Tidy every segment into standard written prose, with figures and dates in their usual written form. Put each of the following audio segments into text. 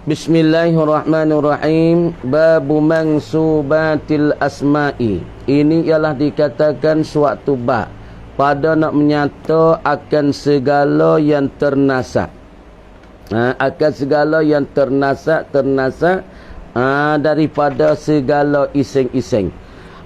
Bismillahirrahmanirrahim. Babu mansubatil asma'i. Ini ialah dikatakan suatu bab pada nak menyata akan segala yang ternasak. Akan segala yang ternasak daripada segala ising-ising.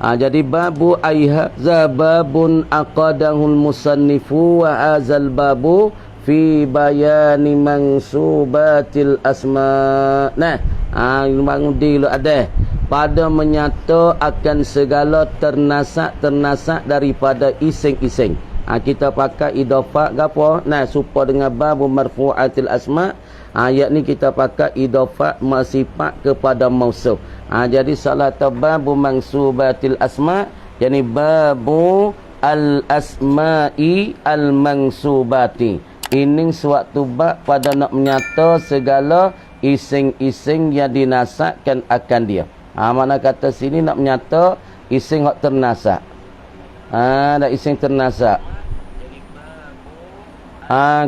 Jadi babu ayhaza babun aqadahul musannifu wa azal babu fi bayani mansubatil asma. Bangun dulu ada pada menyata akan segala ternasak daripada ising-ising. Kita pakai idafah gapo? Supaya dengan babu marfu'atil asma. Yakni kita pakai idafah sifat kepada mausuf. Jadi salah babu mansubatil asma, yakni babu al asma'i al mansubati. Ini suatu bab pada nak menyata segala ising-ising yang dinasakkan akan dia. Mana kata sini nak menyata ising hak ternasak. Ada ising ternasak.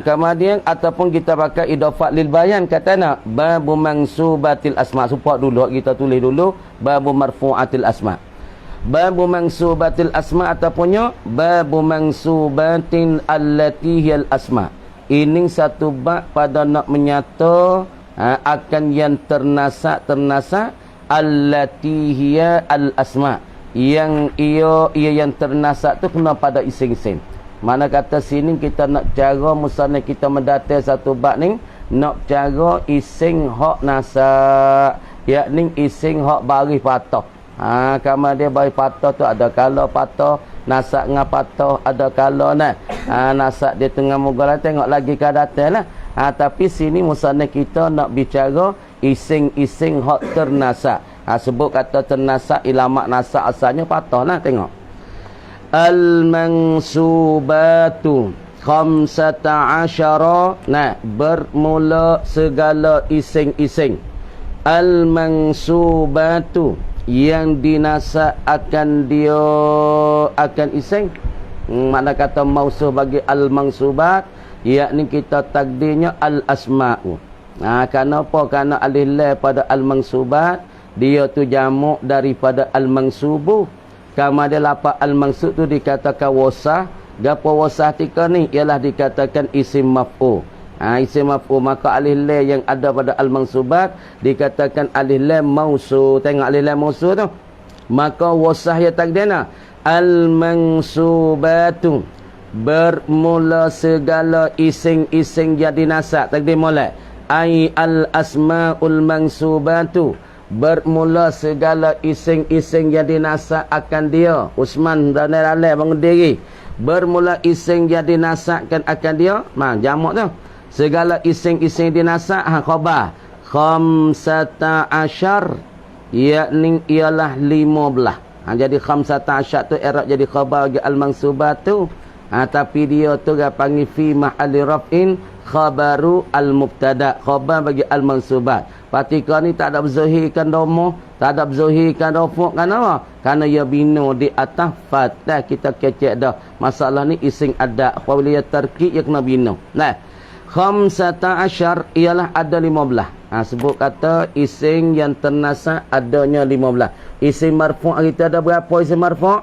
Kemudian ataupun kita pakai idafat lil bayan, kata nak babu mansubatil asma. Supaya dulu kita tulis dulu babu marfu'atil asma. Babu mansubatil asma ataupun babu mansubatin allati hiyal asma. Ini satu bab pada nak menyata akan yang ternasak allati hiya al asma, yang ia yang ternasak tu kena pada ising-ising. Mana kata sini kita nak cara misalnya kita mendata satu bab ni nak cara ising hak nasak, yakni ising hak baris patah. Kamar dia baris patah tu ada kala patah nasak dengan patah, ada kala nasak dia tengah muka tengok lagi ke datang lah. Tapi sini misalnya kita nak bicara ising-ising hak ternasak. Sebut kata ternasak, ilamak nasak asalnya patah lah, tengok. Al-mansubatu khamsata asyara. Bermula segala ising-ising. Al-mansubatu, yang dinasak akan dia akan ising. Mana kata mausuf bagi al-mansubat, yakni kita takdirnya al-asma'u. Kenapa? Kerana alif lam pada al-mansubat dia tu jamak daripada al-mansubu. Kama dia lapak al-mansub tu dikatakan wasah. Gapo wasah tika ni ialah dikatakan isim maf'ul. Isim maf'ul, maka alif lam yang ada pada al-mansubat dikatakan alif lam mausul. Tengok alif lam mausul tu. Maka wasah ya takdirna al-mansubatu, bermula segala ising-ising jadi nasak. Takdir molek ai al-asmaul mansubatu, bermula segala ising-ising yang dinasak akan dia. Usman dan Rale bangun diri. Bermula ising yang dinasakkan akan dia. Jamak tu. Segala ising-ising dinasak khabar. Khamsata asyar, yakni ialah 15. Jadi khamsata asyar tu i'rab jadi khabar bagi al-mansubat tu. Tapi dia tu dia panggil fi mahalli raf'in khabaru al-mubtada, khabar bagi al-mansubat. Patika ni tak ada berzahirkan domo, tak ada berzahirkan rafuk. Kenapa? Kerana ia bina di atas fatah. Kita kecek dah. Masalah ni ising ada. Apabila ia tarkib, ia kena bina. Khamsata asyar ialah ada 15. Sebut kata ising yang ternasak adanya 15. Ising marfu' kita ada berapa ising marfu'?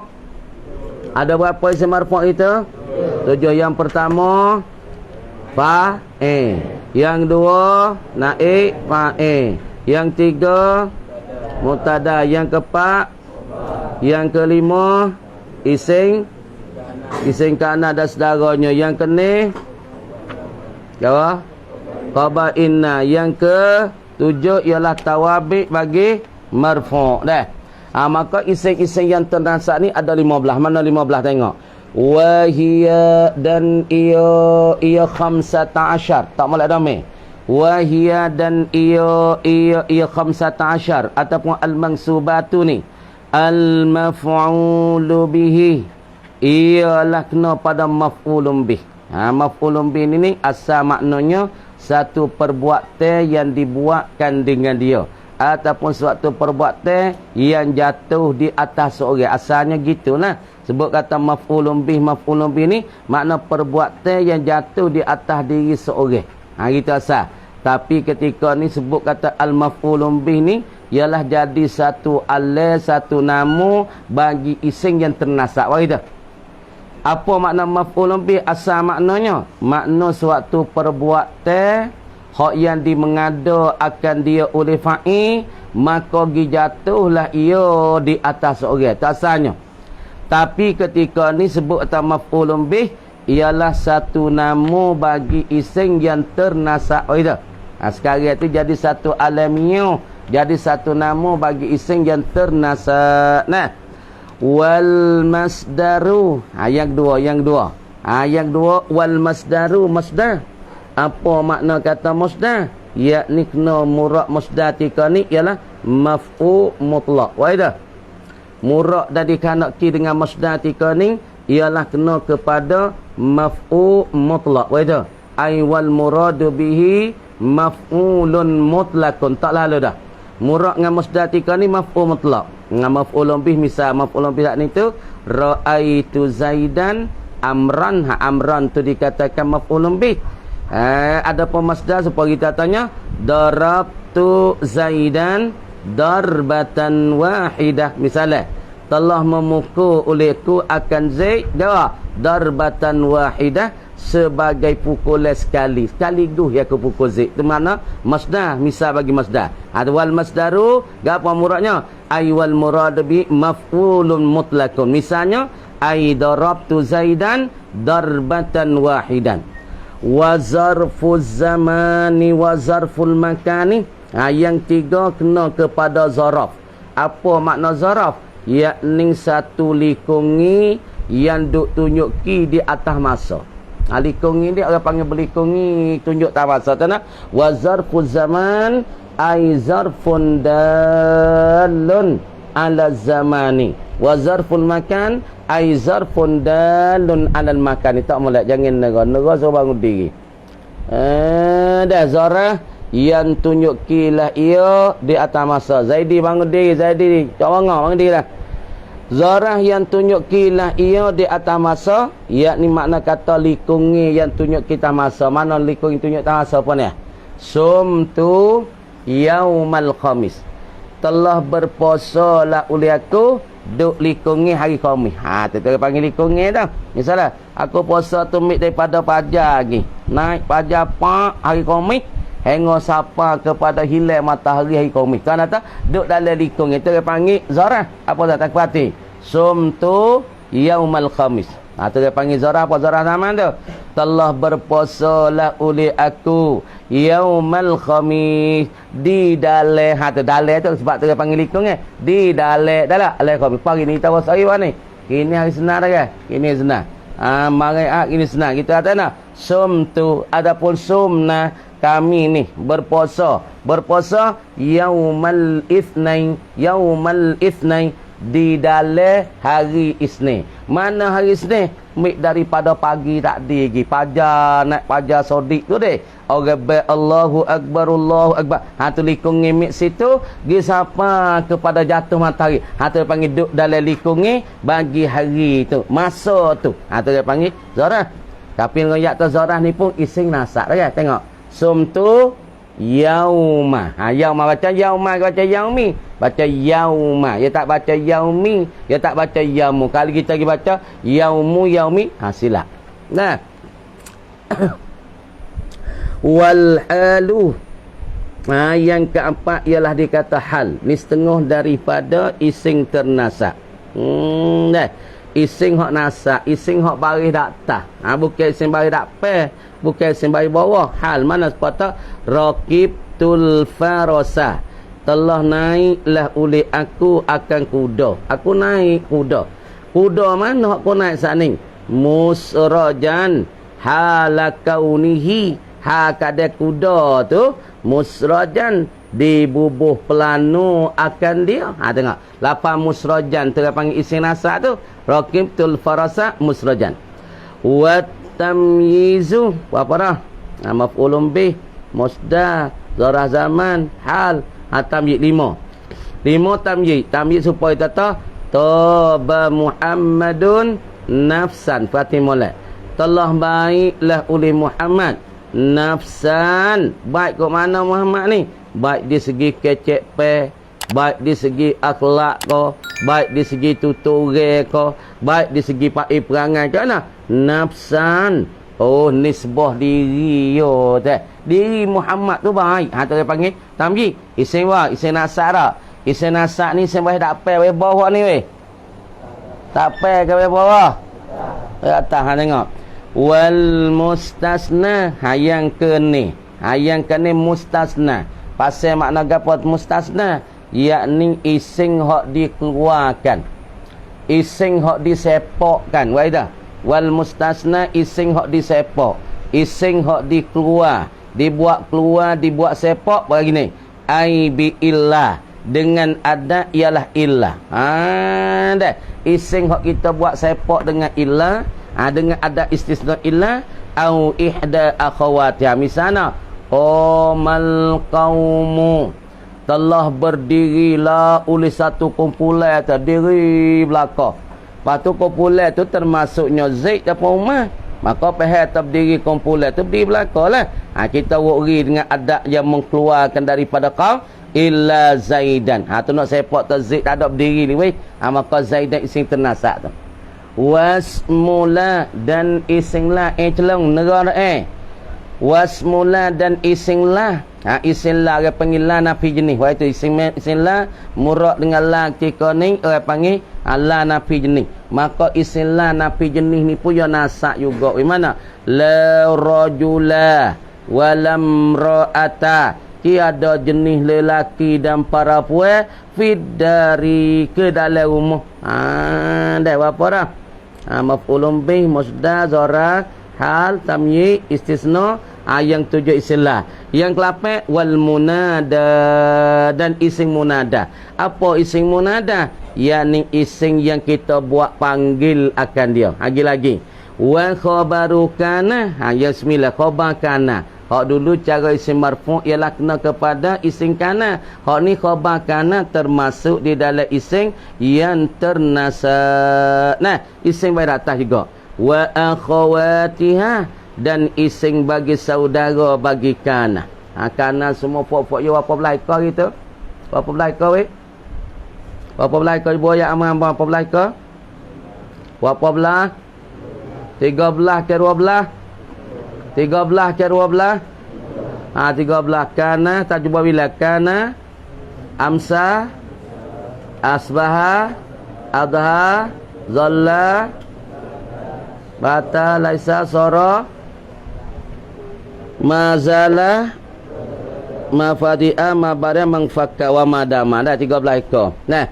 Ada berapa ising marfu' kita? 7. Yang pertama fa'il. Yang dua naik fa'il. Yang tiga mubtada. Yang keempat, yang kelima ising kana dan saudaranya. Yang keenam apa? Khabar inna. Yang ke-7 ialah tawabik bagi marfu'. Maka ising-ising yang ternasak ni ada 15. Mana 15 tengok. Wahia dan ia khamsata asyar. Tak boleh damai. Wahia dan ia khamsata asyar. Ataupun al-mansubatu ni al-maf'ulu bihi, ialah kena pada maf'ulun bih. Maf'ulun bih ni asal maknanya satu perbuatan yang dibuatkan dengan dia, ataupun suatu perbuatan yang jatuh di atas seorang. Asalnya gitulah. Sebut kata maf'ulun bih ni makna perbuatan yang jatuh di atas diri seorang. Gitu asal. Tapi ketika ni sebut kata al-maf'ulun bih ni ialah jadi satu alal, satu nama bagi ising yang ternasab. Begitu. Apa makna maf'ulun bih? Asal maknanya, makna suatu perbuatan hak yang dimengada akan dia oleh fa'il, maka jatuhlah ia di atas orang. Tak asalnya. Tapi ketika ni sebut kata maf'ulun bih ialah satu nama bagi ising yang ternasab. Begitu. Sekarang itu jadi satu alamiah, jadi satu nama bagi ising yang ternasab. Nah, wal masdaru. Yang dua. Yang dua wal masdaru, masdar. Apa makna kata masdar? Yakni kena murad masdar tika ni ialah maf'ul mutlaq. Waidah. Murad dari kanak ki dengan masdar tika ni ialah kena kepada maf'ul mutlaq. Waidah. Ai wal muradu bihi maf'ulun mutlaqun. Tak lalu dah. Murad dengan masdar tika ni maf'ul mutlaq. Dengan maf'ulun bih, misal maf'ulun bih ni tu ra'aitu zaidan amran. Amran tu dikatakan maf'ulun bih. Ada pemasdar supaya kita tanya darabtu zaidan darbatan wahidah. Misalnya telah memukul olehku akan Zaid darbatan wahidah, sebagai pukulan sekaligus yang aku pukul Zaid. Itu mana masdar, misal bagi masdar. Wal masdaru apa muradnya? Ai wal murad bi maf'ulun mutlaqun. Misalnya ai darabtu zaidan darbatan wahidan. Wa zarfuz zamani wa zarful makani. Yang tiga kena kepada zaraf. Apa makna zaraf? Yakni satu likungi yang duk tunjuki di atas masa. Likungi ni orang panggil belikungi, tunjuk tak masa. Wa zarfuz zaman ay zarfun dalun ala zamani. Wa zarful makan ay zarfun dalun ala makan. Tak molek, jangan nera suruh bangun diri. Dah zarah yang tunjukilah ia di atas masa. Zaidi bangun diri, Zaidi cak bangun diri lah. Zarah yang tunjukilah ia di atas masa, yakni makna kata likungi yang tunjuk kita masa. Mana likungi tunjuk kita masa apa ni? Sumtu yaumal khamis. Telah berpuasa lah oleh aku duk likungi hari Khamis. Tu panggil likungi dah. Misalnya aku puasa tumit daripada fajar lagi. Naik fajar pak hari Khamis, hingga sapa kepada hilal matahari hari Khamis. Kan tak duk dalam likungi. Itu dia panggil zarah. Apa dah tak pati? Sumtu yaumal khamis. Itu dia panggil zarah. Apa zarah zaman tu? Telah berpuasa lah oleh aku yaumal khamis, di dalam. Tu dalam tu sebab tu dia panggil likung di dalam khamis. Pagi ni kita puasa hari mana? Kini hari senang dah ke? Kini senang. Mari ini senang. Kita kata nak sumtu. Adapun sumna, kami ni berpuasa yaumal itsnain di dalam hari Isnin. Mana hari Isnin? Mik daripada pagi tadi lagi. Pajar, naik pajar sodik tu deh. Orang baik Allahu Akbar. Tu likungi mik situ. Gi siapa kepada jatuh matahari. Tu panggil duduk dalam likungi bagi hari tu. Masa tu. Tu dia panggil zarah. Tapi ngoyak tu zarah ni pun ising nasab dah. Tengok. Sumtu yauma. Yauma baca yauma, baca yaumi. Baca yauma. Dia tak baca yaumi, dia tak baca yaumu. Kalau kita pergi baca yaumu, yaumi, silap. Nah. Wal halu. Yang keempat ialah dikata hal. Ni setengah daripada ising ternasab. Nah. Ising hak nasab, ising hak baris dak tah. Bukan ising baris dak pe, bukan ising baris bawah. Hal mana sepatah raqibtul farasa. Telah naiklah oleh aku akan kuda. Aku naik kuda. Kuda mana aku naik saat ni? Musrajan halakaunihi. Kada kuda tu musrajan dibubuh pelanu akan dia. Tengok. Lapan musrajan tu dia panggil ising nasab tu. Raqibtul farasa musrajan. Wa tamyizu. Apa dah? Maf'ulun bih, masdar, zarah zaman, hal. Tamyiz 5. 5 tamyiz. Tamyiz supaya kata taba Muhammadun nafsan. Fatih molek. Telah baiklah oleh Muhammad nafsan. Baik ke mana Muhammad ni? Baik di segi kecek pe, baik di segi akhlak ko, baik di segi tuture ko, baik di segi pai perangai ke mana? Nafsan. Oh, nisbah diri yo teh. Diri Muhammad tu baik. Ha tu dia panggil tamyiz. Isim wa, isim nasara. Isim nasak ni isim tak apa we bawah ni we. Tak apa ke we bawah? We atas ha tengok. Wal mustasna, ha yang ke ni. Ha yang ke ni mustasna. Pasal makna gapo mustasna? Yakni isim hak dikeluarkan. Isim hak disepokkan. Wai dah. Wal mustasna isim hak disepok. Isim hak dikeluar, dibuat keluar, dibuat sepok begini. Ai bi illah, dengan ada ialah illah. Ha dah. Isim hak kita buat sepok dengan illah, dengan ada istisna illah au ihda akhawatiha. Misalnya mal qaumu, telah berdirilah oleh satu kumpulan terdiri belakang. Lepas tu kumpulan tu termasuknya Zaid dan Umar. Maka pihak terdiri kumpulan tu berdiri belakang lah. Kita wuri dengan adab yang mengeluarkan daripada kaum illa Zaidan. Tu nak sepak tu Zaid tak ada berdiri ni weh. Maka Zaidan isim ternasak tu. Wasmula dan isim la celong negara wasmula dan isim la. Isim la orang panggil la nafi jenis. Wah itu isim la murad dengan la ketika ni orang panggil la nafi jenis. Maka isim la nafi jenis ni pun ya nasak juga. Di mana? La rajula walam ra'ata. Tiada jenis lelaki dan para puan fid dari ke dalam rumah. Dah apa dah? Maf'ulun bih, musdar, zarah, hal, tamyiz, istisna. Yang tujuh istilah. Yang ke-8 wal munada dan isim munada. Apa isim munada? Yakni isim yang kita buat panggil akan dia. Lagi-lagi. Wa khabaru kana. Yang sembilan khabar kana. Hak dulu cara isim marfu' ialah kena kepada isim kana. Hak ni khabar kana termasuk di dalam isim yang ternasab. Nah, isim baik atas juga. Wa akhawatiha dan isim bagi saudara bagi kana. Kana semua pok-pok yo apa belaka gitu. Apa belaka weh? Apa belaka boyak aman apa belaka? Apa belah? 13 ke 12? 13 ke 12? 13 kana tak cuba bila kana amsa asbaha adha zalla bata laisa sara mazala mafadi'a mabara mangfakka wa madama. Dah 13 ekor. Nah.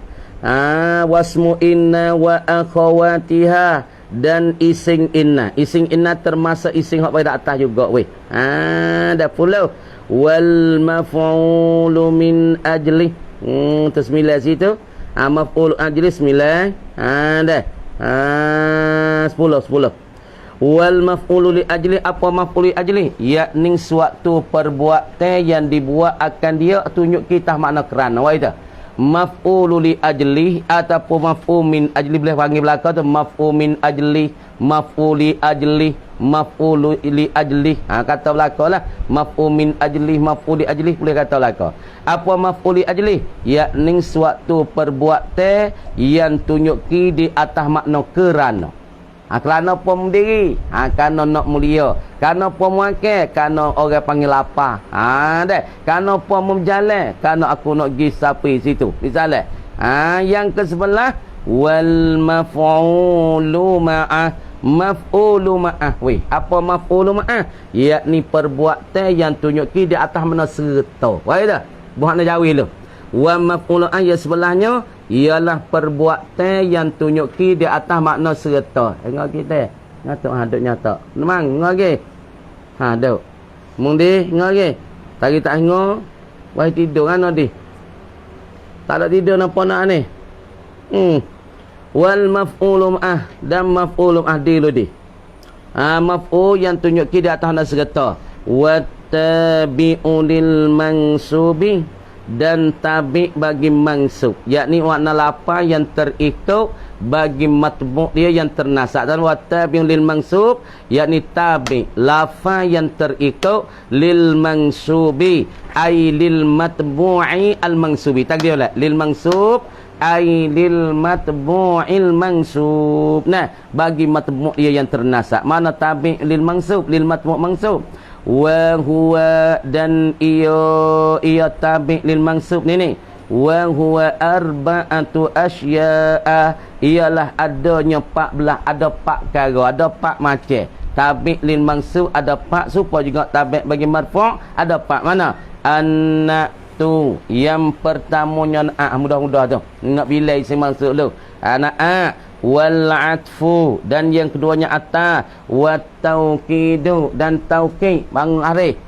Wasmu inna wa akhawatiha dan ising inna. Ising inna termasuk ising hak pada atas juga weh. Dah pula wal maf'ulu min ajli. Tu 9 situ. Maf'ul ajli 9. Dah. 10. Wal maf'ulu li ajli, apa maf'ul li ajli? Yakni suatu perbuatan yang dibuat akan dia tunjuk kita makna kerana. Wah itu. Maf'ulu li ajli ataupun maf'ul min ajli boleh panggil belakang tu maf'ul min ajli, maf'ul li ajli, maf'ul li ajli. Kata belakang lah maf'ul min ajli, maf'ul li ajli boleh kata belakang. Apa maf'ul li ajli? Yakni suatu perbuatan yang tunjuki di atas makna kerana. Kerana pun berdiri, kerana nak mulia, kerana pun makan, kerana orang panggil lapar. Dah. Kerana pun berjalan, kerana aku nak pergi sapi situ. Misalnya. Yang ke-11 wal maf'ulu ma'ah. Maf'ulu ma'ah. Weh, apa maf'ulu ma'ah? Yakni perbuatan yang tunjuki di atas mana serta. Wah dah. Buat nak jauh dulu. Wa maf'ulu yang sebelahnya ialah perbuatan yang tunjuki di atas makna serta. Tengok kita. Ngatuk hadut nyata. Memang ngage. Duk. Mung di ngage. Tadi tak ngok. Wah tidur kan di. Tak ada tidur napa nak ni. Wal maf'ulu ma'ah dan maf'ulu ma'ah dulu di. Maf'ul yang tunjuki di atas makna serta. Wa tabi'u lil mansubi dan tabi' bagi mansub, yakni makna lapar yang terikut bagi matbu' dia yang ternasak. Dan wa tabi'un lil mansub yakni tabi' lafaz yang terikut lil mansubi ai lil matbu'i al mansubi. Takdir lah lil mansub ai lil matbu'il mansub. Nah, bagi matbu' dia yang ternasak. Mana tabi' lil mansub, lil matbu' mansub. Wa huwa dan ia tabi' lil mansub ni. Wa huwa arba'atu asya'a, ialah adanya 14, ada 4 perkara, ada 4 macam. Tabi' lil mansub ada 4, supaya juga tabi' bagi marfu' ada 4. Mana? Anak tu yang pertamanya mudah-mudah tu. Nak bila isi maksud lu. Anak wal atfu dan yang keduanya atas, wat tauqidu dan tauqid bangun arif.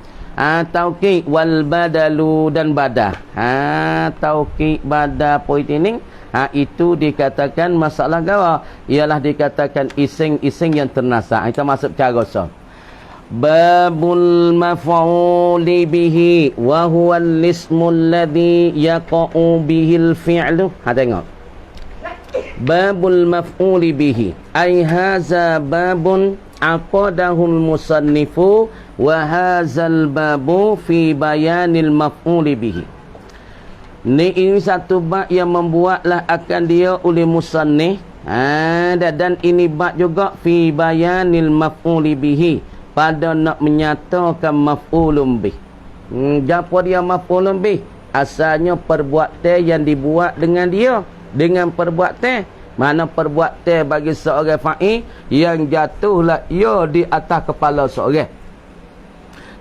Tauqid wal badalu dan badah. Tauqid badah poitining itu dikatakan masalah gawa, ialah dikatakan ising-ising yang ternasak. Kita masuk cara so. Babul maf'uli bihi wa huwa al-ismul ladzi yaqa'u bihil fi'lu. Tengok. Babul maf'uli bihi ay haza babun aqadahul musannifu wa hazal babu fi bayanil maf'uli bihi. Ini satu bab yang membuatlah akan dia oleh musannif. Dan ini bab juga fi bayanil maf'uli bihi, pada nak menyatakan maf'ulun bih. Apa dia maf'ulun bih? Asalnya perbuatan yang dibuat dengan dia, dengan perbuatan. Mana perbuatan bagi seorang fa'il yang jatuhlah ia di atas kepala seorang.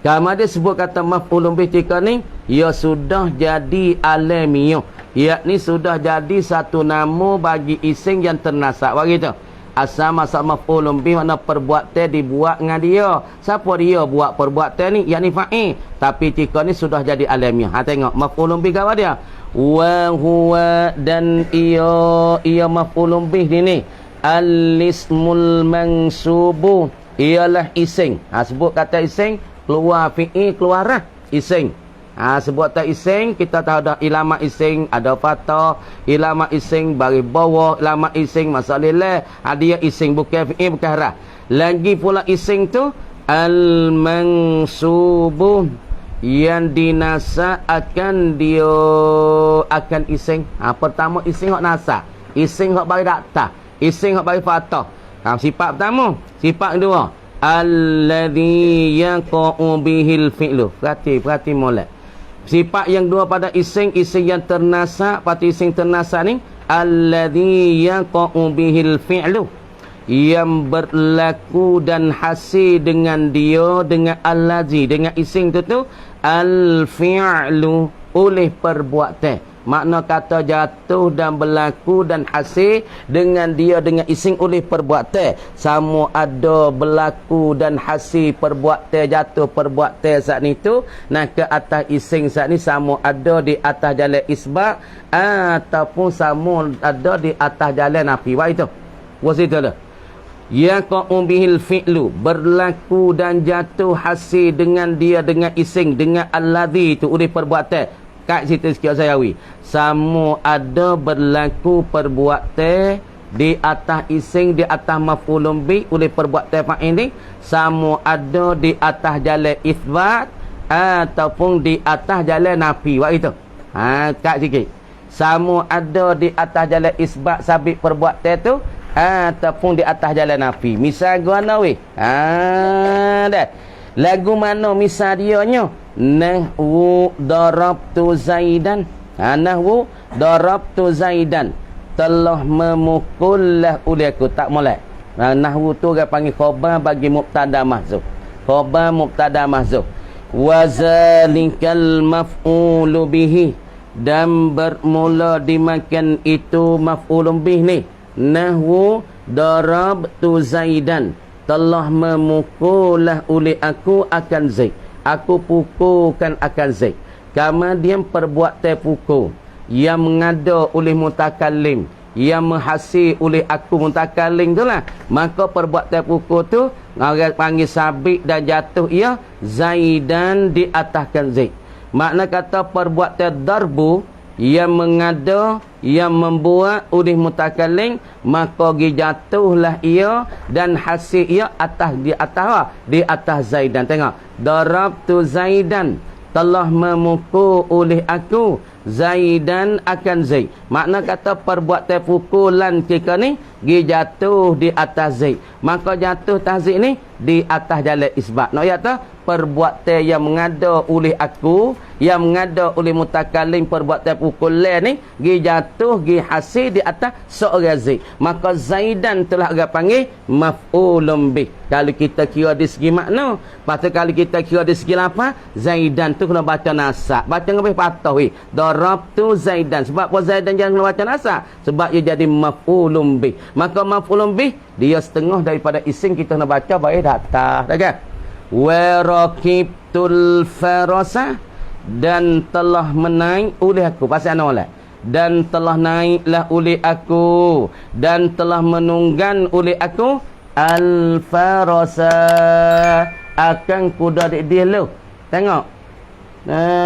Kalau dia sebut kata maf'ulun bih ketika ni, ia sudah jadi alamiah, yakni sudah jadi satu nama bagi ising yang ternasak. Begitu. Asal masa maf'ulun bih makna perbuatan dibuat dengan dia. Siapa dia buat perbuatan ni? Yakni fa'il. Tapi ketika ni sudah jadi alamiah. Tengok maf'ulun bih apa dia? Wa huwa dan ia maf'ulun bih ni al-ismul mansubu, ialah ising. Sebut kata ising, keluar fi'il, keluar rah ising. Sebut tak ising, kita tahu dah ilama ising ada fathah, ilama ising bagi bawah, ilama ising masalah dia ising bukan fi'il bukan rah. Lagi pula ising tu al-mansubu, yang dinasa akan dia akan ising. Pertama ising hak nasa, ising hak bagi daktah, ising hak bagi fathah. Sifat pertama. Sifat kedua alladhi yaqa'u bihil fi'lu. Perhati molek. Sifat yang dua pada ising yang ternasa, pada ising ternasa ni alladhi yaqa'u bihil fi'lu, yang berlaku dan hasil dengan dia, dengan allazi, dengan ising tu al-fi'lu, oleh perbuatan. Makna kata jatuh dan berlaku dan hasil dengan dia, dengan ising oleh perbuatan. Sama ada berlaku dan hasil perbuatan, jatuh perbuatan saat ni tu nah ke atas ising saat ni, sama ada di atas jalan isbat ataupun sama ada di atas jalan nafi. Wah itu. Wah situ dah. Yaqa'u bihil fi'lu, berlaku dan jatuh hasil dengan dia, dengan ising, dengan alladhi tu oleh perbuatan. Kat situ sikit saya awi. Sama ada berlaku perbuatan di atas ising, di atas maf'ulun bih oleh perbuatan fa'il ni, sama ada di atas jalan isbat ataupun di atas jalan nafi. Wak itu. Kat sikit. Sama ada di atas jalan isbat sabit perbuatan tu ataupun di atas jalan nafi. Misal guna weh. Dah. Lagu mana misal dia nya? Nahwu darabtu Zaidan. Nahwu darabtu Zaidan, telah memukullah oleh aku. Tak molek. Nahwu tu orang panggil khabar bagi mubtada mahzuf. Khabar mubtada mahzuf. Wa zalikal maf'ulu bihi, dan bermula dimakan itu maf'ulun bih ni. Nahwu darabtu Zaidan, telah memukullah oleh aku akan Zaid. Aku pukulkan akan Zaid. Kemudian perbuatan pukul yang mengada oleh mutakallim, yang menghasil oleh aku mutakallim tu lah, maka perbuatan pukul tu orang panggil sabit dan jatuh ia Zaidan di ataskan Zaid. Makna kata perbuatan darbu yang mengada, yang membuat ulih mutakallim, maka gi jatuhlah ia dan hasil ia atas di atas apa? Di atas Zaidan. Tengok, darabtu Zaidan, telah memukul oleh aku Zaidan akan Zaid. Makna kata perbuatan pukulan kita ni gi jatuh di atas Zaid. Maka jatuh tahzik ni di atas jalan isbat. Nak kata perbuatan yang mengada oleh aku, yang mengada oleh mutakallim, perbuatan pukulan ni gi jatuh, gi hasil di atas seorang Zaid. Maka Zaidan telah orang panggil maf'ulun bih. Kalau kita kira di segi makna, patut kalau kita kira di segi apa? Zaidan tu kena baca nasab. Baca lebih patah weh. Darabtu Zaidan. Sebab apa Zaidan jangan kena baca nasab? Sebab ia jadi maf'ulun bih. Maka maf'ulun bih dia setengah daripada isim kita nak baca baik datang. Tak kan? Wa raqibtul farasa, dan telah menaik oleh aku. Pasal ana dan telah naiklah oleh aku, dan telah menunggan oleh aku al-farasa, akan kuda dia lu. Tengok.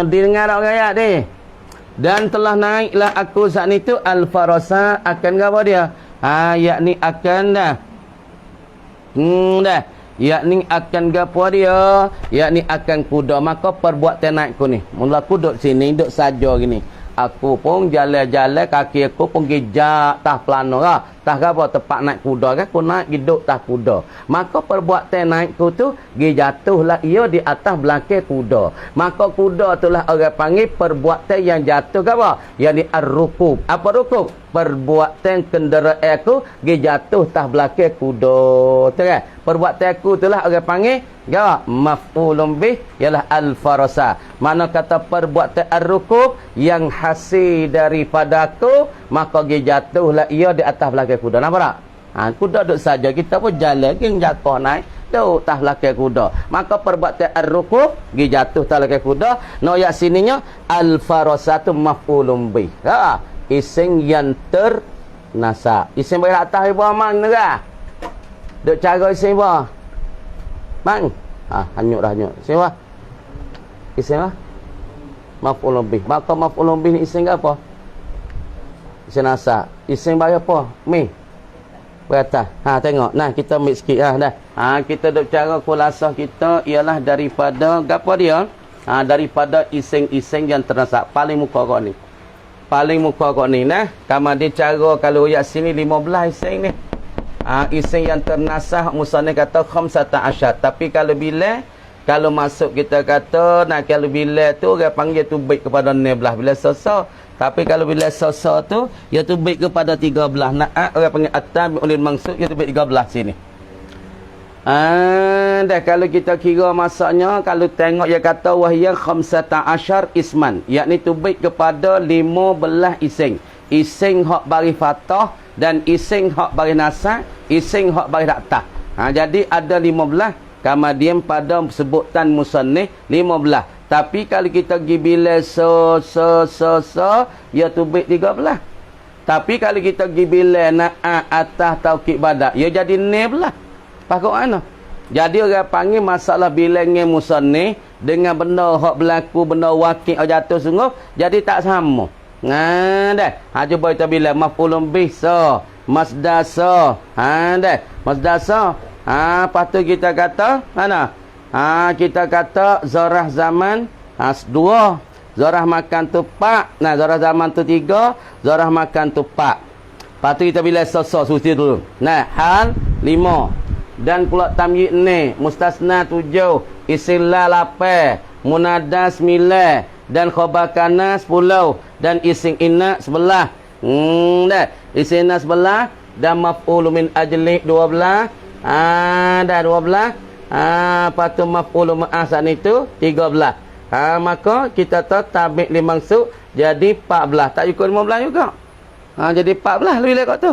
Dengar tak ayat ni? Dan telah naiklah aku saat itu al-farasa, akan apa dia? Yakni akan dah. Dah. Yakni akan gapo dia? Yakni akan kuda. Maka perbuatan naikku ni. Mula aku duduk sini, duduk saja gini. Aku pun jalan-jalan, kaki aku pun gijak tah pelana lah. Tah apa tempat naik kuda kan, aku naik hidup tah kuda. Maka perbuatan naikku tu gi jatuhlah ia di atas belakang kuda. Maka kuda itulah orang panggil perbuatan yang jatuh ke apa? Yang di ar-rukub. Apa rukub? Perbuatan kenderaan aku gi jatuh tah belakang kuda. Betul kan? Perbuatan aku itulah orang panggil ya maf'ulun bih, ialah al-farasa. Mana kata perbuatan ar-rukub yang hasil daripada aku, maka gi jatuhlah ia di atas belakang kuda. Nampak tak? Kuda duduk saja, kita pun jalan yang jatuh naik duduk tah belakang kuda. Maka perbuatan ar-rukub gi jatuh tah belakang kuda. No yak sininya al-farasatu maf'ulun bih. Ha, isim yang ternasab. Isim bagi atas ibu amang negah. Duk cara isim apa? Bang. Hanyut dah hanyut. Isim apa? Isim apa? Maf'ulun bih. Maka maf'ulun bih ni isim apa? Isim nasab. Isim bagi apa? Mi. Berata. Tengok. Nah, kita ambil sikit dah. Kita duk cara kulasah kita ialah daripada apa dia? Daripada isim-isim yang ternasab. Paling muka kau ni. Paling muka kau ni nah. Kama dia cara kalau ayat sini 15 isim ni. Isim yang ternasah musannif kata khamsata asyar. Tapi kalau masuk kita kata kalau bila tu orang panggil tu baik kepada 16 bila sasa. Tapi kalau bila sasa tu ia tu baik kepada 13. Orang panggil at-tabi ulil maksud ia tu baik 13 sini. Dah kalau kita kira masaknya, kalau tengok dia kata wahya khamsata asyar isman, yakni tu baik kepada 15 isim. Isim hak bari fathah dan isim hak bari nasab, isim hak bari daktah. Jadi ada 15 kemudian pada sebutan musannif 15. Tapi kalau kita pergi bila ia tu baik 13. Tapi kalau kita pergi bila atas taukid badak, ia jadi 16. Pakok mana? Jadi orang panggil masalah bilangnya musannif dengan benda hak berlaku, benda wakil jatuh sungguh, jadi tak sama. Dah. Cuba kita bila maf'ulun bih sa, masdar sa. Dah. Masdar sa. Lepas tu kita kata mana? Kita kata zarah zaman 2, zarah makan tu 4. Nah, zarah zaman tu 3, zarah makan tu 4. Lepas tu kita bila sa suci dulu. Nah, hal 5. Dan pula tamyiz ni mustasna 7, istilah 8, munada 9, dan khabar kana 10, dan isim inna 11. Dah. Isim inna 11 dan maf'ul min ajli 12. Dah 12. Lepas tu maf'ul ma'as itu 13. Maka kita tabi' li maksud jadi 14. Tak ikut 15 juga. Jadi 14 lebih lekot tu.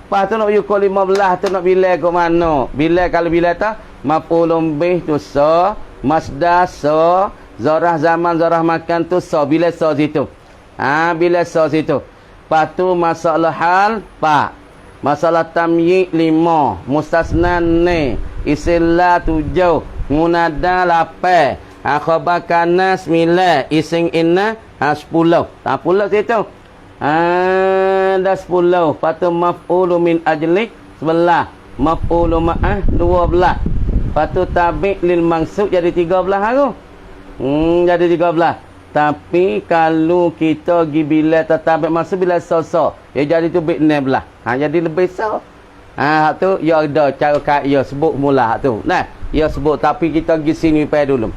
Lepas tu nak ukur 15 tu nak bila ke mana? Bila kalau bila tak maf'ulun bih tu sa, masdar sa, zarah zaman zarah makan tu sa, bila sa situ. Bila sa situ. Lepas tu masalah hal 4. Masalah tamyiz 5, mustasna ni, istilah 7, munada 8, khabar kana 9, isim inna 10. 10 situ. Dah 10. Patu maf'ulu min ajli 11. Maf'ulu ma'ah 12. Patu tabi' lil mangsub jadi 13 aku. Jadi 13. Tapi kalau kita pergi bila tetap maksud bila so ya jadi tu bit 16. Jadi lebih so. Tu ya ada cara ya sebut mula tu. Nah, ya sebut tapi kita pergi sini pai dulu.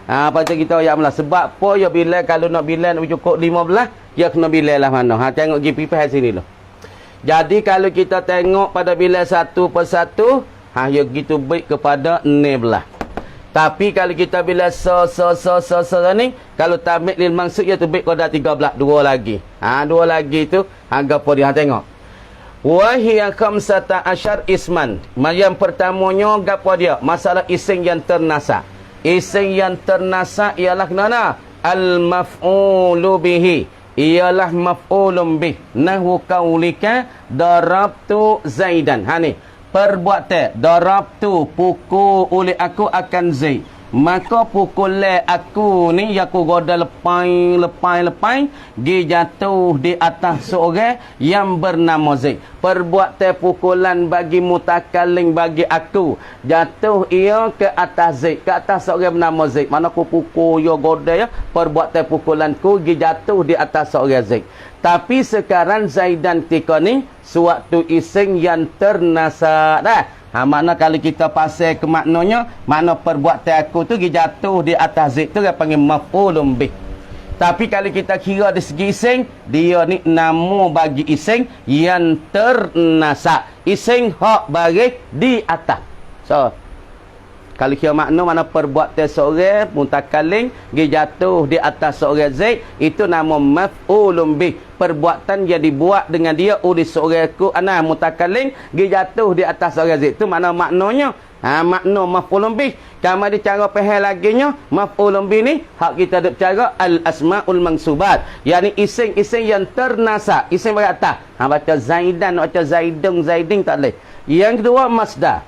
Pasal kita ya mula sebab apa ya bila kalau nak bila nak cukup 15 ya kena bila lah mana. Tengok pergi pipai sini dulu. Jadi kalau kita tengok pada bila satu persatu ya gitu baik kepada 16. Tapi kalau kita bila so ni, kalau tamek lil maksud ya tu baik kau dah 13, dua lagi. Dua lagi tu harga apa dia tengok. Wa hiya khamsata asyar isman. Yang pertamanya gapo dia? Masalah ising yang ternasa. Ising yang ternasa ialah kenana? Al maf'ulu bihi. Ialah maf'ulun bih. Nahwu qaulika darabtu Zaidan. Ni perbuatan darabtu pukul oleh aku akan Zaid. Maka pukul aku ni aku goda lepai dia jatuh di atas seorang yang bernama Zaid. Perbuatan pukulan bagi mutakallim bagi aku jatuh ia ke atas Zaid, ke atas seorang bernama Zaid. Mana aku pukul ya goda ya perbuatan pukulanku dia jatuh di atas seorang Zaid. Tapi sekarang Zaidan ketika ni suatu ising yang ternasa dah. Makna kalau kita pasal ke maknanya, makna perbuatan aku tu dia jatuh di atas Zaid tu dia panggil maf'ulun bih. Tapi kalau kita kira dari segi ising, dia ni nama bagi ising yang ternasa. Ising hak bagi di atas. So, kalau kira makna perbuatan seorang mutakallim dia jatuh di atas seorang Zaid, itu nama maf'ulun bih. Perbuatan yang dibuat dengan dia oleh seorang mutakallim dia jatuh di atas seorang Zaid. Itu maknanya. Makna maf'ulun bih. Kamu ada cara faham laginya, maf'ulun bih ni hak kita ada cara al asmaul mansubat. Yani ising-ising yang ternasa, ising bagi atas. Baca Zaidan, baca Zaidung, Zaiding tak boleh. Yang kedua masdar.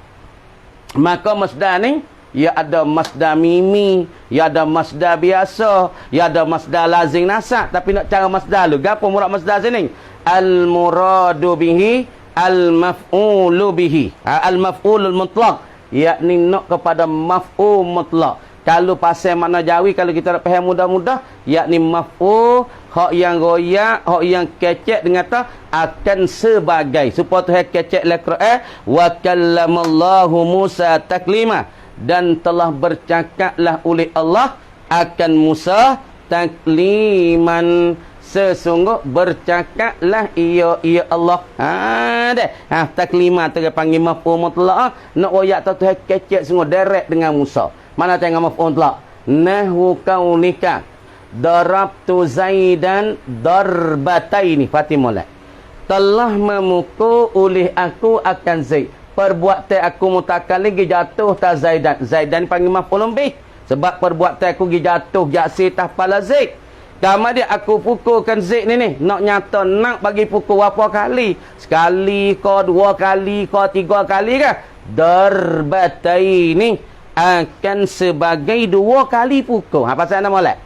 Maka masdar ni ya ada masdar mimi, ya ada masdar biasa, ya ada masdar lazim nasab. Tapi nak cara masdar lu, gapo murad masdar sini? Al muradu bihi al maf'ulu bihi. Al maf'ulul mutlaq, yakni nak kepada maf'ul mutlaq. Kalau pasal makna Jawi, kalau kita nak faham mudah-mudah, yakni maf'ul hak yang royak, hak yang kecek dengan kata akan sebagai. Supaya tu kecek le Quran, wa kallamallahu Musa taklima, dan telah bercakaplah oleh Allah akan Musa takliman, sesungguh bercakaplah ia Allah. Takliman tu dia panggil maf'ul mutlaq. Nak royak tu kecek sungguh direct dengan Musa. Mana tengok maf'ul mutlaq? Nahwu qaulika darabtu Zaidan darbataini. Fatimah telah memukul oleh aku akan Zaid. Perbuatan aku mutakallim jatuh ta Zaidan. Zaidan panggil maf'ulun bih. Sebab perbuatan aku jatuh jaksi tah pala Zaid. Kama dia aku pukulkan Zaid ni. Nak nyata nak bagi pukul berapa kali? Sekali ke, dua kali ke, tiga kali ke? Darbataini akan sebagai dua kali pukul. Pasal nama lah.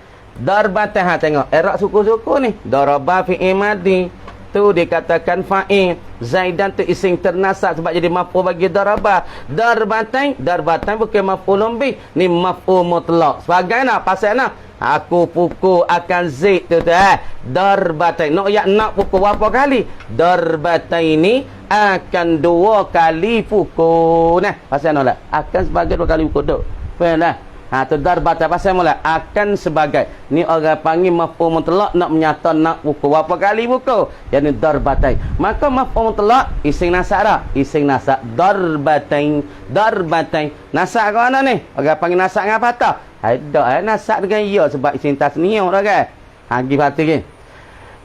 Darbatan tengok. Erak suku-suku ni. Daraba fi'il madi. Tu dikatakan fa'il. Zaidan tu ising ternasab sebab jadi maf'ul bagi daraba. Darbatan bukan maf'ulun bih. Ni maf'ul mutlaq. Sebagai nak? Pasal nak? Aku pukul akan Zaid tu darbatan. Nak pukul berapa kali? Darbatan ini akan dua kali pukul. Nah, pasal nak lah? Akan sebagai dua kali pukul tu. Faham lah? Tu darbatan pasal mula akan sebagai. Ni orang panggil maf'ul mutlaq nak menyata nak pukul berapa kali pukul. Yang ni darbatan. Maka maf'ul mutlaq ising nasab dah. Ising nasab darbatan. Nasab ke mana ni? Orang panggil nasab dengan apa tau? Ada nasab dengan ya sebab ising tasniyah dah kan. Pergi hati ke.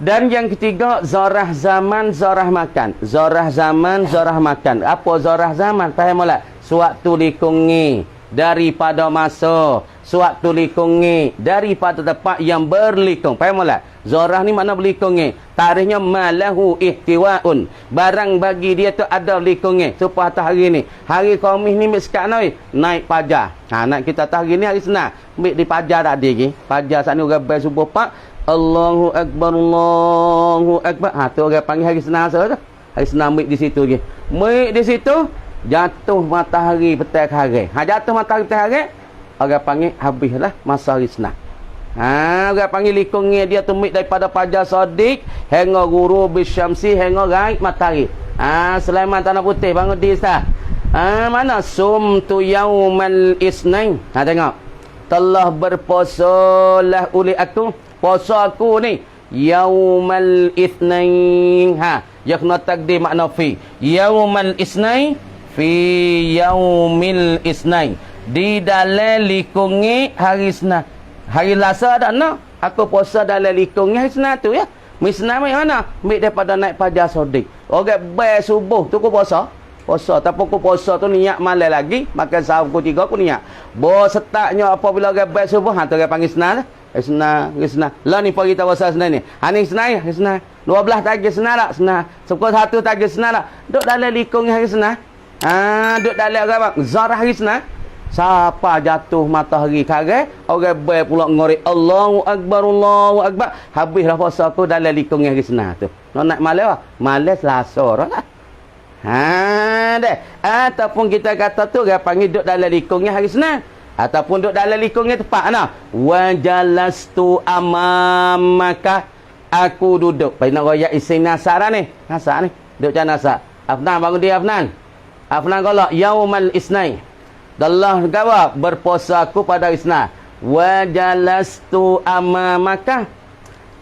Dan yang ketiga zarah zaman, zarah makan. Zarah zaman, zarah makan. Apa zarah zaman? Faham mula? Suatu likungi daripada masa, suatu likungi daripada tempat yang berlikung. Faham tak? Zarah ni makna berlikungi. Tarikhnya malahu ihtiwaun. Barang bagi dia tu ada likungi. Supaya atas hari ni. Hari Khamis ni sekarang naik pajar. Nak kita atas hari ni hari Senin. Ambil di pajar tak ada lagi. Pajar saat ni orang bayar subuh pak. Allahu Akbar, Allahu Akbar. Ha, tu orang panggil hari senasa tu. Hari senang mik di situ je. Mik di situ, jatuh matahari petang hari. Ha, jatuh matahari petang hari, orang panggil habislah masa hari senang. Ha, orang panggil likungnya dia tu mik daripada Fajar Shadiq hingga Ghurub Syamsi hingga raib matahari. Ha, Sulaiman Tanah Putih bangun di Ustaz. Ha, mana sumtu yaumal isnain. Ha, tengok. Telah berpuasa lah oleh aku. Puasa aku ni yaumal isnain. Ha, ya kena takdir makna fi. Yaumal isnain fi yaumil isnain. Di dalam likungi hari Isnin. Hari Selasa dak nak. Aku puasa dalam likungi hari Isnin tu ya. Misna mana? Mik daripada naik Fajar Shadiq. Orang baik subuh tu aku puasa. Puasa. Tapi aku puasa tu niat malam lagi. Makan sahur pukul 3 aku niat. Bos setaknya apabila orang baik subuh. Ha, tu orang panggil Senin. Senin. Lah ni pagi kita puasa Senin ni. Ha, ni Senin. Senin. 12 tagih Senin tak? Senin. 11 tagih Senin tak? Duduk dalam likung hari Senin. Ha, duduk dalam apa? Zarah hari Senin. Siapa jatuh matahari kare, orang baik pula ngorek Allahu Akbar, Allahu Akbar. Habislah puasa aku dalam likung hari Senin tu. Nak malam apa? Malam Selasa lah. Ha, deh. Ataupun kita kata tu orang panggil duduk dalam likungnya hari Senin. Ataupun duduk dalam likungnya tepat mana? Wa jalastu amamaka. Aku duduk. Pai nak royak isi nasara ni. Nasar ni. Duduk macam nasar. Afnan bangun dia Afnan. Afnan qala yaumal isnain. Allah gawa berpuasa aku pada Isnin. Wa jalastu amamaka.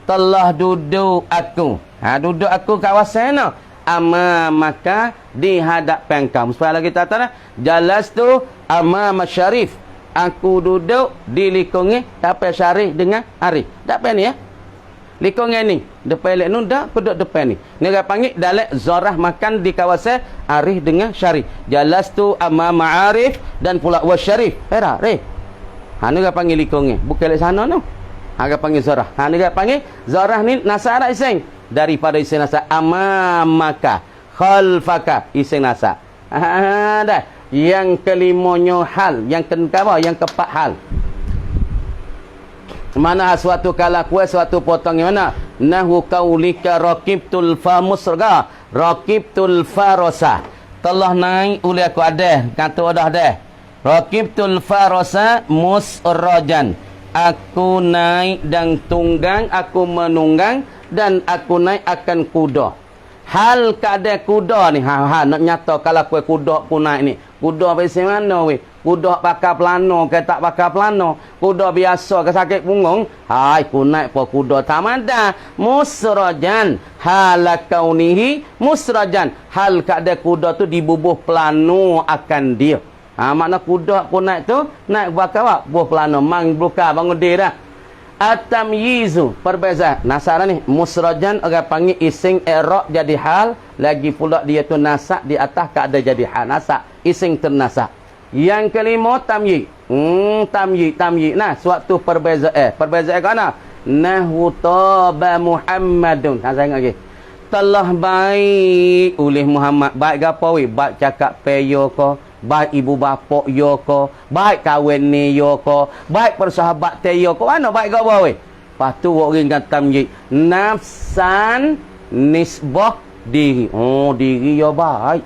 Telah duduk aku. Ha, duduk aku kawasan mana? Amamaka di hadapan kamu. Supaya lagi kata jalastu amama syarif. Aku duduk di likungi tapi syarif dengan arif. Depan ni ya. Likungi ni. Depan lek nu dak duduk depan ni. Ni orang panggil dalam zarah makan di kawasan arif dengan syarif. Jalastu amama arif dan pula wasyarif. Era, re. Ha, ni orang panggil likungi. Bukan lek sana tu. Ha, orang panggil zarah. Ha, ni orang panggil zarah ni nasara iseng. Daripada iseng nasa amamaka khalfaka iseng nasa. Ha, dah. Yang kelimanya hal, yang keempat yang keempat hal. Mana suatu kala kuat suatu potong yang mana nahu qaulika raqibtul famusra raqibtul farosa. Telah naik oleh aku ada kata dah dah. Raqibtul farosa musrajan. Aku naik dan tunggang, aku menunggang dan aku naik akan kuda. Hal keadaan kuda ni nak nyata kalau kuda pun naik ni. Kuda pasal mana weh? Kuda pakai pelano ke tak pakai pelano? Kuda biasa ke sakit punggung? Hai, ku naik po kuda tamada. Musrajan halakaunihi musrajan. Hal keadaan kuda tu dibubuh pelano akan dia. Ha, makna kuda pun naik tu naik pakai apa? Buah pelano mang buka bangun dia dah. At-tamyizu perbezaan nasara ni musrajan orang panggil ising i'rab jadi hal lagi pula dia tu nasak di atas tak ada jadi hal nasak ising ternasak. Yang kelima tamyiz. Tamyiz. Nah, suatu perbezaan. Perbezaan kana nahwu taba Muhammadun. Ha, saya ingat lagi. Telah baik oleh Muhammad. Baik gapo we? Baik cakap peyo ko. Baik ibu bapa yo ko, baik kawan ni yo ko, baik persahabat te yo ko. Mana baik gapo we? Patu orang kan tamyiz. Nafsan nisbah diri. Oh, diri yo baik.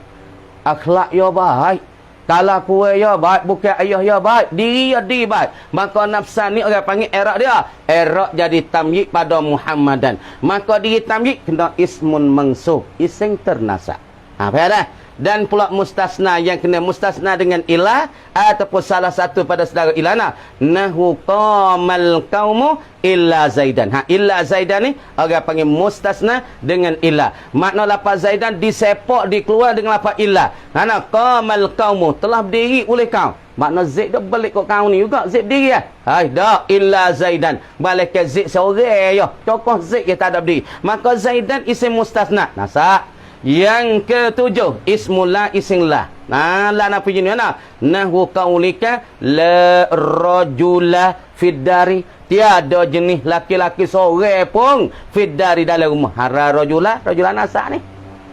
Akhlak yo baik. Kalau kue yo baik, bukan ayah yo baik, diri yo diri baik. Maka nafsan ni orang panggil i'rab dia. I'rab jadi tamyiz pada Muhammadan. Maka diri tamyiz kena ismun mansub, ising ternasab. Ha, faham dah? Dan pula mustasna yang kena mustasna dengan ilah ataupun salah satu pada saudara ilana nahu qamal qaumu illa zaidan. Ha, illa zaidan ni orang panggil mustasna dengan ilah. Makna lafaz zaidan disepak dikeluar dengan lafaz ilah. Mana qamal qaumu telah berdiri oleh kau. Makna zaid dah balik kat kau ni juga zaid diri ah. Hai dak illa zaidan. Balik ke zaid seorang ya. Tokoh zaid yang tak ada berdiri. Maka zaidan isim mustasna. Nasa yang ketujuh ismullah isinglah. Nah, la nak punya mana? Nahwu qaulika la rajula fiddari. Tiada jenis laki-laki seorang pun fiddari dalam rumah. Hara rajula nasak ni.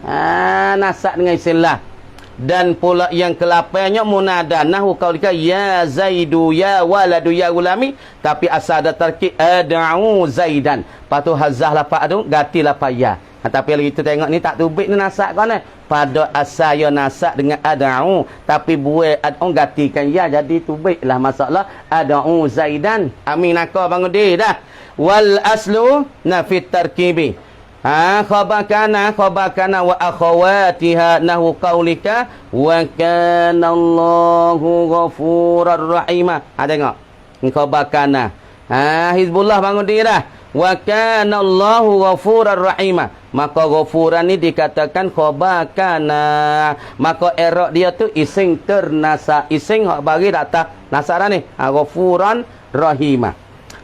Ha, nasak dengan istilah. Dan pula yang ke-8-nya munada nahu qaulika ya Zaidu ya waladu ya gulami, tapi asal ada tarkib ad'u Zaidan. Patu hazah lafaz tu ganti lafaz ya. Tapi kalau kita tengok ni tak tubik ni nasak kan pada asal ya nasak dengan ad'u, tapi buai ad'u gantikan ya, jadi tubiklah masalah ad'u Zaidan. Amin aku bangun dia dah. Wal aslu nafit tarkibi. Khabar kana wa akhawatiha nahu qaulika wa kana Allahu ghafurar rahima. Tengok. Ni khabar kana. Hizbullah bangun diri dah. Wa kana Allahu ghafurar rahima. Maka ghafuran ni dikatakan khabar kana. Maka i'rab dia tu ising ternasa. Ising hak bagi datang nasara ni. Ghafuran rahima.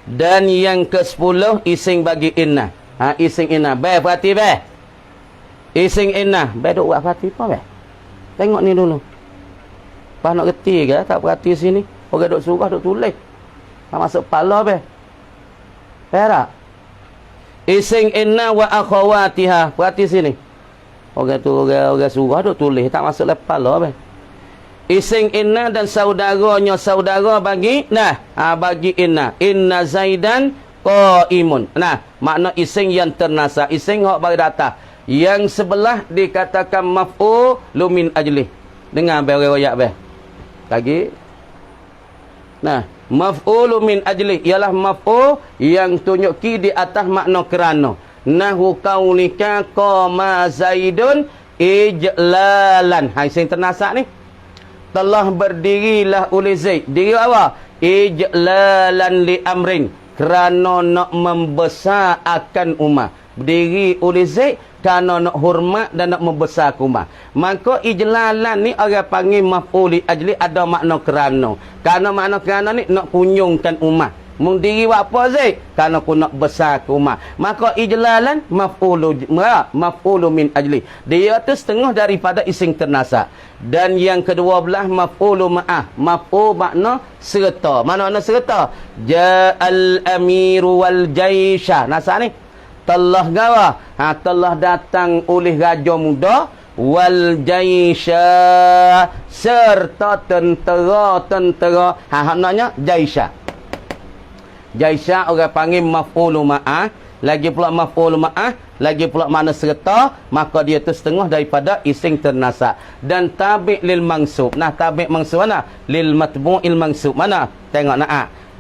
Dan yang ke-10 ising bagi inna. Ising inna. Baik, perhati baik. Ising inna. Baik, duk buat perhati apa baik? Tengok ni dulu. Pas nak reti ke? Tak perhati sini. Orang duk surah, duk tulis. Tak masuk kepala baik. Perak. Ising inna wa akhawatiha. Perhati sini. Orang tu, orang surah duk tulis. Tak masuk kepala baik. Ising inna dan saudaranya saudara bagi. Bagi inna. Inna Zaidan qaimun. Makna ising yang ternasa, ising hak bagi data. Yang sebelah dikatakan maf'ulu min ajli. Dengar bae riwayat bae. Lagi. Maf'ulu min ajli ialah maf'ul yang tunjuki di atas makna kerana. Nahu qaulika qama Zaidun ijlalan. Ising ternasa ni. Telah berdirilah oleh Zaid. Diri apa? Ijlalan li amrin. Kerana nak membesarkan umat. Berdiri oleh Zaid kerana nak hormat dan nak membesarkan umat. Maka ijlalan ni orang panggil maf'ul ajli, ada makna kerana. Kerana makna kerana ni nak kunjungkan umat. Mendiri buat apa Zaid? Kerana aku nak besarkan umat. Maka ijlalan maf'ulu min ajli. Dia tu setengah daripada ising ternasa. Dan yang ke-12 maf'ulu ma'ah. Maf'ul makna serta. Mana makna serta? Ja'al amiru wal jaisha. Nasa ni. Telah gawa. Telah datang oleh raja muda. Wal jaisha. Serta tentera-tentera. Maknanya jaisha. Jaisha orang panggil maf'ulu ma'ah. Lagi pula maf'ulu ma'ah. Lagi pula makna serta. Maka dia tu setengah daripada ising ternasa. Dan tabi' lil mangsub. Tabi' mangsub mana? Lil matbu'il mangsub mana? Tengok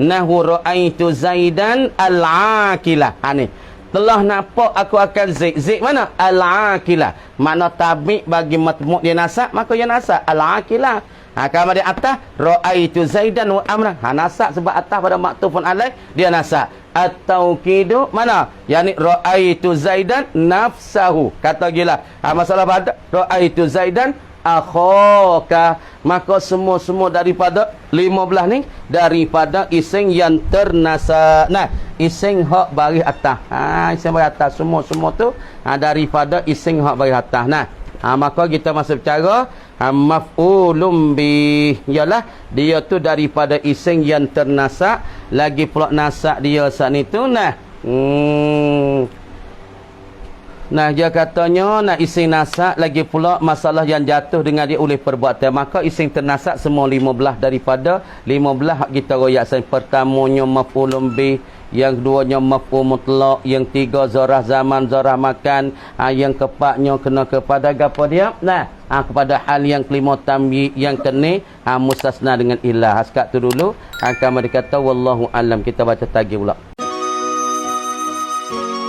Nahu ra'aitu Zaidan al-aqilah. Ni. Telah nampak aku akan Zaid. Zaid mana? Al-aqilah. Makna tabi' bagi matbu' dia nasa. Maka dia nasa. Al-aqilah. Kalau di atas ra'aitu Zaidan wa amran. Nasa sebab atas pada maktufun alaih dia nasa. At-tauqidu mana? Yani ra'aitu Zaidan nafsahu. Kata gila. Masalah pada ra'aitu Zaidan akhaka. Maka semua-semua daripada 15 ni daripada ising yang ternasa. Ising hak baris atas. Ising baris atas semua-semua tu daripada ising hak baris atas. Maka kita masuk cara maf'ulun bi, ialah dia tu daripada ising yang ternasa. Lagi pula nasa dia saat ni tu dia katanya ising nasa. Lagi pula masalah yang jatuh dengan dia oleh perbuatan. Maka ising ternasa semua 15 daripada 15 hak kita royak. Pertamanya maf'ulun bi, yang keduanya maf'ul mutlaq, yang tiga zarah zaman, zarah makan, yang keempatnya kena kepada apa dia? Kepada hal yang kelima tamyiz, yang kene mustasna dengan ilah. Haskat tu dulu. Kami kata wallahu alam. Kita baca tagih pula.